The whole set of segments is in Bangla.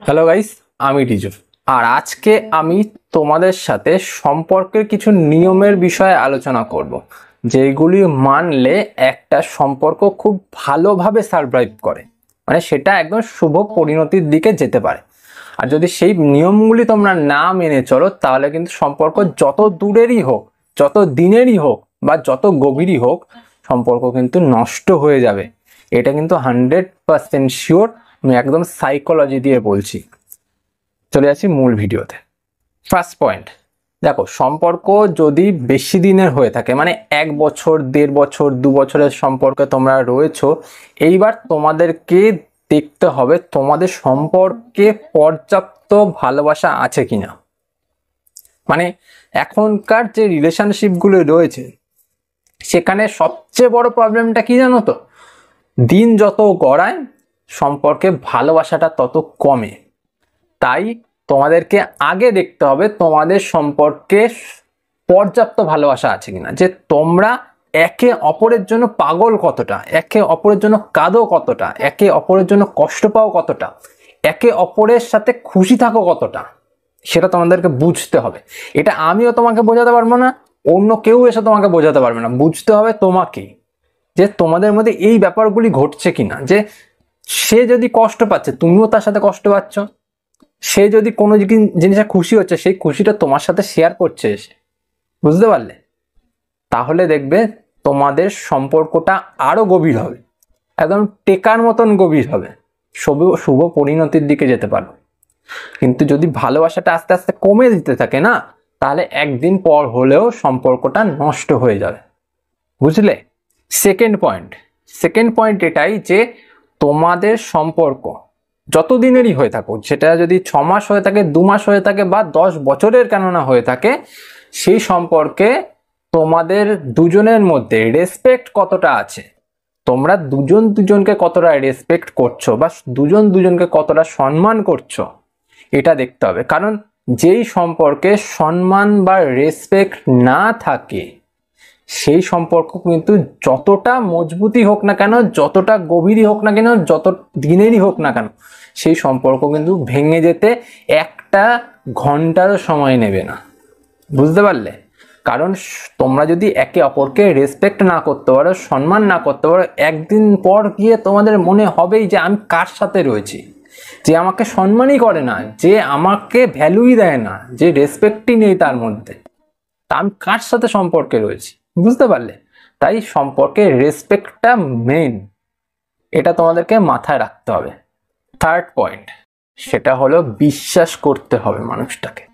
হ্যালো গাইস, আমি টিজু। আর আজকে আমি তোমাদের সাথে সম্পর্কের কিছু নিয়মের বিষয়ে আলোচনা করব, যেগুলি মানলে একটা সম্পর্ক খুব ভালোভাবে সারভাইভ করে, মানে সেটা একদম শুভ পরিণতির দিকে যেতে পারে। আর যদি সেই নিয়মগুলি তোমরা না মেনে চলো, তাহলে কিন্তু সম্পর্ক যত দূরেরই হোক, যত দিনেরই হোক বা যত গভীরই হোক, সম্পর্ক কিন্তু নষ্ট হয়ে যাবে। এটা কিন্তু 100% শিওর। আমি একদম সাইকোলজি দিয়ে বলছি। চলে আসি মূল ভিডিওতে। ফার্স্ট পয়েন্ট, দেখো, সম্পর্ক যদি বেশি দিনের হয়ে থাকে, মানে 1 বছর, 1.5 বছর, 2 বছরের সম্পর্কে তোমরা রয়েছো, এইবার তোমাদেরকে দেখতে হবে তোমাদের সম্পর্কে পর্যাপ্ত ভালোবাসা আছে কিনা। মানে এখনকার যে রিলেশনশিপগুলো রয়েছে, সেখানে সবচেয়ে বড় প্রবলেমটা কি জানো তো? দিন যত গড়ায় সম্পর্কে ভালোবাসাটা তত কমে। তাই তোমাদেরকে আগে দেখতে হবে তোমাদের সম্পর্কে পর্যাপ্ত ভালোবাসা আছে কিনা, যে তোমরা একে অপরের জন্য পাগল কতটা, একে অপরের জন্য কাঁদো কতটা, একে অপরের জন্য কষ্ট পাও কতটা, একে অপরের সাথে খুশি থাকো কতটা, সেটা তোমাদেরকে বুঝতে হবে। এটা আমিও তোমাকে বোঝাতে পারবো না, অন্য কেউ এসে তোমাকে বোঝাতে পারবে না। বুঝতে হবে তোমাকে, যে তোমাদের মধ্যে এই ব্যাপারগুলি ঘটছে কিনা, যে সে যদি কষ্ট পাচ্ছে তুমিও তার সাথে কষ্ট পাচ্ছ, সে যদি কোনো জিনিসে খুশি হচ্ছে সেই খুশিটা তোমার সাথে শেয়ার করছে এসে, বুঝতে পারলে? তাহলে দেখবে তোমাদের সম্পর্কটা আরো গভীর হবে, একদম টেকার মতন গভীর হবে, শুভ শুভ পরিণতির দিকে যেতে পারবে। কিন্তু যদি ভালোবাসাটা আস্তে আস্তে কমে দিতে থাকে না, তাহলে একদিন পর হলেও সম্পর্কটা নষ্ট হয়ে যাবে, বুঝলে? সেকেন্ড পয়েন্ট এটাই যে তোমাদের সম্পর্ক যত দিনেরই হয়ে থাকুক, সেটা যদি 6 মাস হয়ে থাকে, 2 মাস হয়ে থাকে বা 10 বছরের কেননা হয়ে থাকে, সেই সম্পর্কে তোমাদের দুজনের মধ্যে রেসপেক্ট কতটা আছে, তোমরা দুজন দুজনকে কতটা রেসপেক্ট করছো বা দুজন দুজনকে কতটা সম্মান করছো, এটা দেখতে হবে। কারণ যেই সম্পর্কে সম্মান বা রেসপেক্ট না থাকে, সেই সম্পর্ক কিন্তু যতটা মজবুতই হোক না কেন, যতটা গভীরই হোক না কেন, যত দিনেরই হোক না কেন, সেই সম্পর্ক কিন্তু ভেঙে যেতে একটা ঘন্টারও সময় নেবে না, বুঝতে পারলে? কারণ তোমরা যদি একে অপরকে রেসপেক্ট না করতে পারো, সম্মান না করতে পারো, একদিন পর গিয়ে তোমাদের মনে হবেই যে আমি কার সাথে রয়েছি, যে আমাকে সম্মানই করে না, যে আমাকে ভ্যালুই দেয় না, যে রেসপেক্টই নেই তার মধ্যে, তা আমি কার সাথে সম্পর্কে রয়েছি, বুঝতে পারলে? তাই সম্পর্কে রেসপেক্টটা মেইন, এটা তোমাদেরকে মাথায় রাখতে হবে। থার্ড পয়েন্ট, সেটা হলো বিশ্বাস করতে হবে মানুষটাকে।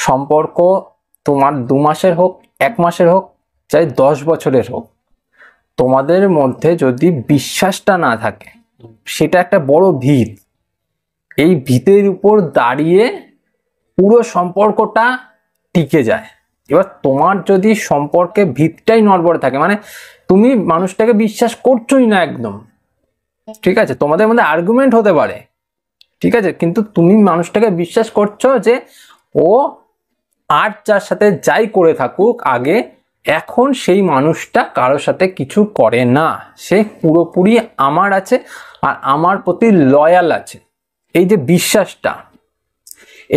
সম্পর্ক তোমার 2 মাসের হোক, 1 মাসের হোক, চাই 10 বছরের হোক, তোমাদের মধ্যে যদি বিশ্বাসটা না থাকে, সেটা একটা বড় ভিত। এই ভিতের উপর দাঁড়িয়ে পুরো সম্পর্কটা টিকে যায়। এবার তোমার যদি সম্পর্কে ভিতটাই নড়বড়ে থাকে, মানে তুমি মানুষটাকে বিশ্বাস করছোই না একদম, ঠিক আছে, তোমাদের মধ্যে আর্গুমেন্ট হতে পারে, ঠিক আছে, কিন্তু তুমি মানুষটাকে বিশ্বাস করছো যে ও আর যার সাথে যাই করে থাকুক আগে, এখন সেই মানুষটা কারোর সাথে কিছু করে না, সে পুরোপুরি আমার আছে আর আমার প্রতি লয়াল আছে। এই যে বিশ্বাসটা,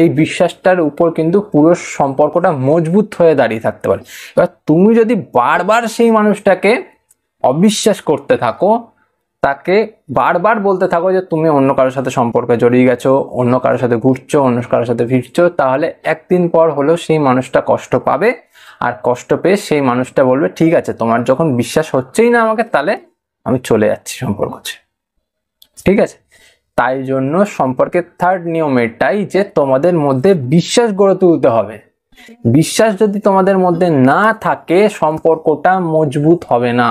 এই বিশ্বাসটার উপর কিন্তু পুরো সম্পর্কটা মজবুত হয়ে দাঁড়িয়ে থাকতে পারে। এবার তুমি যদি বারবার সেই মানুষটাকে অবিশ্বাস করতে থাকো, তাকে বারবার বলতে থাকো যে তুমি অন্য কারোর সাথে সম্পর্কে জড়িয়ে গেছো, অন্য কারোর সাথে ঘুরছো, অন্য কারোর সাথে ফিরছো, তাহলে একদিন পর হলেও সেই মানুষটা কষ্ট পাবে। আর কষ্ট পেয়ে সেই মানুষটা বলবে, ঠিক আছে, তোমার যখন বিশ্বাস হচ্ছেই না আমাকে, তাহলে আমি চলে যাচ্ছি সম্পর্ক ছেড়ে, ঠিক আছে? তাই জন্য সম্পর্কের থার্ড নিয়ম এটাই যে তোমাদের মধ্যে বিশ্বাস গড়ে তুলতে হবে। বিশ্বাস যদি তোমাদের মধ্যে না থাকে, সম্পর্কটা মজবুত হবে না।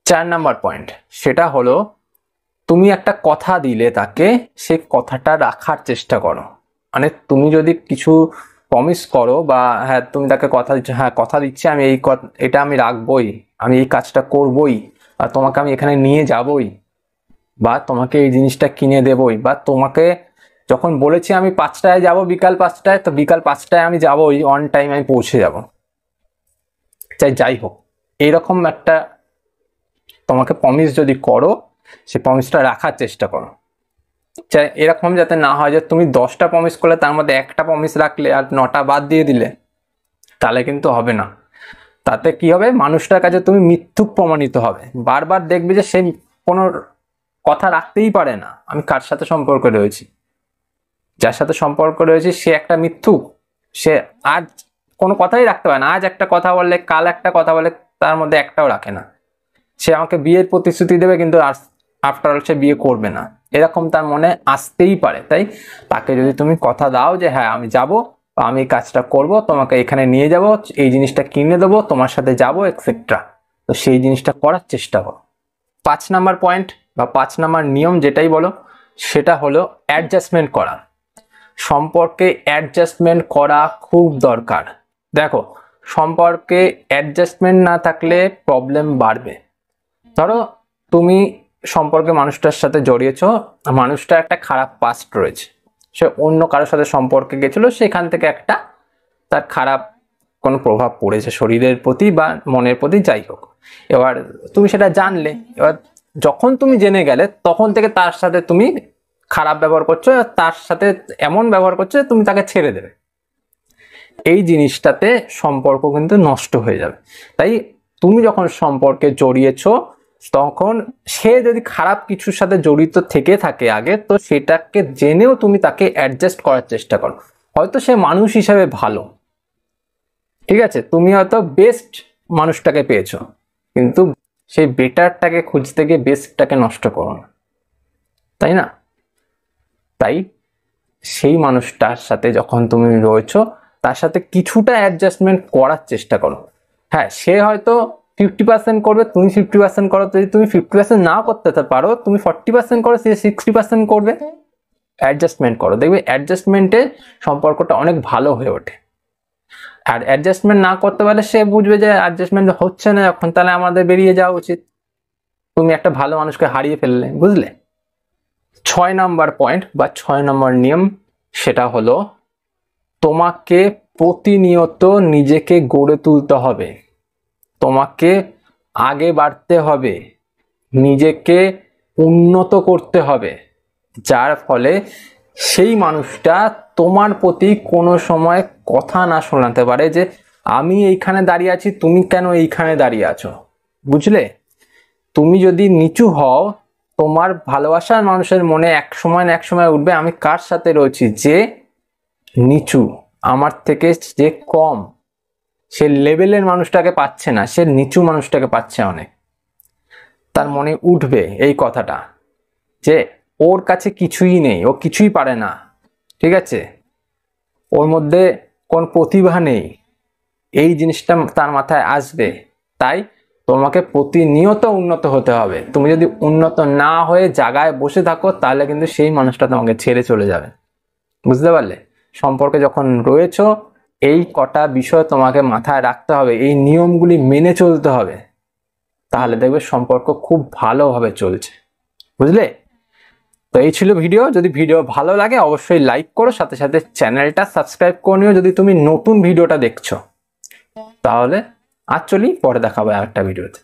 4 নাম্বার পয়েন্ট, সেটা হলো তুমি একটা কথা দিলে তাকে, সে কথাটা রাখার চেষ্টা করো। মানে তুমি যদি কিছু প্রমিস করো বা হ্যাঁ তুমি তাকে কথা দিচ্ছ, হ্যাঁ কথা দিচ্ছি আমি এটা আমি রাখবই, আমি এই কাজটা করবই, আর তোমাকে আমি এখানে নিয়ে যাবই, বা তোমাকে এই জিনিসটা কিনে দেবই, বা তোমাকে যখন বলেছি আমি 5টায় যাব, বিকাল 5টায়, তো বিকাল 5টায় আমি যাবই, অন টাইম আমি পৌঁছে যাব, চাই যাই হোক। এইরকম একটা তোমাকে প্রমিস যদি করো, সে প্রমিসটা রাখার চেষ্টা করো। এরকম যাতে না হয় যে তুমি 10টা প্রমিস করলে তার মধ্যে একটা প্রমিস রাখলে আর 9টা বাদ দিয়ে দিলে, তাহলে কিন্তু হবে না। তাতে কি হবে, মানুষটার কাছে তুমি মিথ্যুক প্রমাণিত হবে। বারবার দেখবে যে সে কোনো কথা রাখতেই পারে না। আমি কার সাথে সম্পর্ক রয়েছি, যার সাথে সম্পর্ক রয়েছে সে একটা মিথ্যুক। সে আজ কোনো কথাই রাখতে পারে না। আজ একটা কথা বললে কাল একটা কথা বলে, তার মধ্যে একটাও রাখে না। সে আমাকে বিয়ের প্রতিশ্রুতি দেবে কিন্তু আফটার অল সে বিয়ে করবে না, এরকম তার মনে আসতেই পারে। তাই তাকে যদি তুমি কথা দাও যে হ্যাঁ আমি যাব, আমি কাজটা করব, তোমাকে এখানে নিয়ে যাব, এই জিনিসটা কিনে দেবো, তোমার সাথে যাব এক্সেট্রা, তো সেই জিনিসটা করার চেষ্টা করো। 5 নাম্বার পয়েন্ট বা 5 নাম্বার নিয়ম যেটাই বলো, সেটা হলো অ্যাডজাস্টমেন্ট করা। সম্পর্কে অ্যাডজাস্টমেন্ট করা খুব দরকার। দেখো, সম্পর্কে অ্যাডজাস্টমেন্ট না থাকলে প্রবলেম বাড়বে। ধরো তুমি সম্পর্কে মানুষটার সাথে জড়িয়েছো, মানুষটা একটা খারাপ পাস্ট রয়েছে, সে অন্য কারোর সাথে সম্পর্কে গেছিল, সেখান থেকে একটা তার খারাপ কোনো প্রভাব পড়েছে শরীরের প্রতি বা মনের প্রতি, যাই হোক। এবার তুমি সেটা জানলে, এবার যখন তুমি জেনে গেলে তখন থেকে তার সাথে তুমি খারাপ ব্যবহার করছো, তার সাথে এমন ব্যবহার করছো তুমি তাকে ছেড়ে দেবে। এই জিনিসটাতে সম্পর্ক কিন্তু নষ্ট হয়ে যাবে। তাই তুমি যখন সম্পর্কে জড়িয়েছো, তখন সে যদি খারাপ কিছুর সাথে জড়িত থেকে থাকে আগে, তো সেটাকে জেনেও তুমি তাকে অ্যাডজাস্ট করার চেষ্টা করো। হয়তো সে মানুষ হিসাবে ভালো, ঠিক আছে, তুমি হয়তো বেস্ট মানুষটাকে পেয়েছো, কিন্তু সেই বেটারটাকে খুঁজতে গিয়ে বেস্টটাকে নষ্ট করো না, তাই না? তাই সেই মানুষটার সাথে যখন তুমি রয়েছো, তার সাথে কিছুটা অ্যাডজাস্টমেন্ট করার চেষ্টা করো। হ্যাঁ, সে হয়তো 50% করবে, তুমি 50% করো। যদি তুমি 50% না করতে পারো, তুমি 40% করো, সে 60% করবে। অ্যাডজাস্টমেন্ট করো, দেখবে অ্যাডজাস্টমেন্টে সম্পর্কটা অনেক ভালো হয়ে ওঠে। আর অ্যাডজাস্টমেন্ট না করতে পারলে সে বুঝবে যে অ্যাডজাস্টমেন্ট হচ্ছে না এখন, তাহলে আমাদের বেরিয়ে যাওয়া উচিত। তুমি একটা ভালো মানুষকে হারিয়ে ফেললে, বুঝলে? 6 নাম্বার পয়েন্ট বা 6 নাম্বার নিয়ম, সেটা হলো তোমাকে প্রতিনিয়ত নিজেকে গড়ে তুলতে হবে, তোমাকে আগে বাড়তে হবে, নিজেকে উন্নত করতে হবে, যার ফলে সেই মানুষটা তোমার প্রতি কোনো সময় কথা না শোনাতে পারে যে আমি এইখানে দাঁড়িয়ে আছি, তুমি কেন এইখানে দাঁড়িয়ে আছো। বুঝলে? তুমি যদি নিচু হও, তোমার ভালোবাসার মানুষের মনে এক সময় না এক সময় উঠবে আমি কার সাথে রয়েছি, যে নিচু, আমার থেকে যে কম, সে লেভেলের মানুষটাকে পাচ্ছে না, সে নিচু মানুষটাকে পাচ্ছে অনেক। তার মনে উঠবে এই কথাটা যে ওর কাছে কিছুই নেই, ও কিছুই পারে না, ঠিক আছে, ওর মধ্যে কোন প্রতিভা নেই, এই জিনিসটা তার মাথায় আসবে। তাই তোমাকে প্রতিনিয়ত উন্নত হতে হবে। তুমি যদি উন্নত না হয়ে জায়গায় বসে থাকো, তাহলে কিন্তু সেই মানুষটা তোমাকে ছেড়ে চলে যাবে। বুঝতে পারলে? সম্পর্কে যখন রয়েছো, এই কটা বিষয় তোমাকে মাথায় রাখতে হবে, এই নিয়মগুলি মেনে চলতে হবে, তাহলে দেখবে সম্পর্ক খুব ভালোভাবে চলছে। বুঝলে? তো এই ছিল ভিডিও। যদি ভিডিও ভালো লাগে অবশ্যই লাইক করো, সাথে সাথে চ্যানেলটা সাবস্ক্রাইব করে নিও যদি তুমি নতুন ভিডিওটা দেখছো। তাহলে আজ চলি, পরে দেখাবো আরেকটা ভিডিওতে।